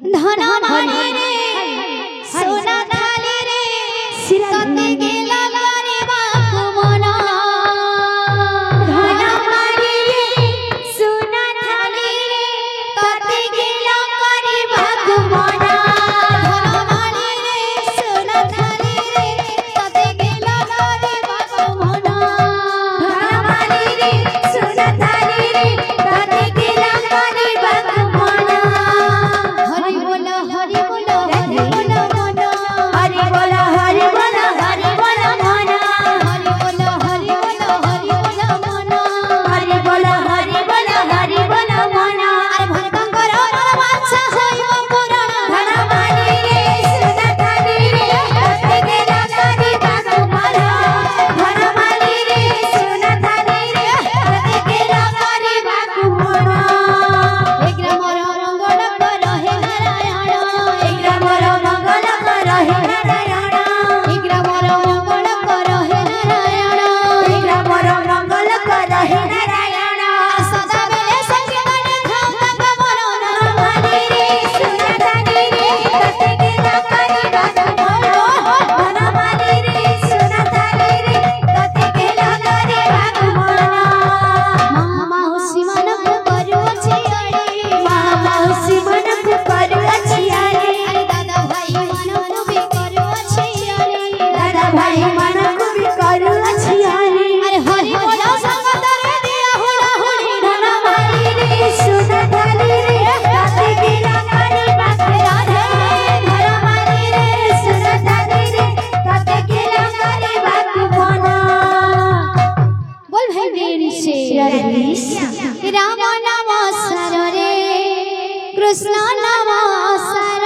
धना माने रे सोना थाली रे तते गेला गरीबा कुमना धना माने रे सोना थाली रे तते गेला गरीबा कुमना धना माने रे सोना थाली रे तते गेला गरीबा कुमना धना माने रे सोना थाली रे तते गेला गरीबा कुमना हरि बोलो हरि बोलो हरि बोलो मना हरि बोलो हरि बोलो हरि बोलो मना हरि बोलो हरि बोलो हरि बोलो मना हरि बोलो हरि बोलो हरि बोलो मना अरे भरकंकर बादशाह होइबो पुराण धना माने रे सोना थाली रे तते गेला गरीबा कुमना धना माने रे सोना थाली रे तते गेला गरीबा कुमना एक ग्रामर रंगल कर हे नारायण एक ग्रामर रंगल कर हे नारायण एक ग्रामर रंगल कर हे नारायण एक ग्रामर रंगल कर हे नारायण सदा बेले संगीत खाम तक मरण माने रे सोना थाली रे तते गेला गरीबा कुमना धना माने रे सोना थाली रे तते गेला गरीबा कुमना मामा हुसी मनक करू छियारे मामा हुसी मनक करू छियारे अरे दादा भाई मनक भी करू छियारे दादा भाई मनक भी करू छियारे अरे हरि बोलो संगत रे दिया होला होली धना माने रे सोना थाली रे तते गेला गरीबा राधे धना माने रे सोना थाली रे तते गेला गरीबा कुमना बोल भाई वीर से राम नाम सर रे कृष्ण नाम सर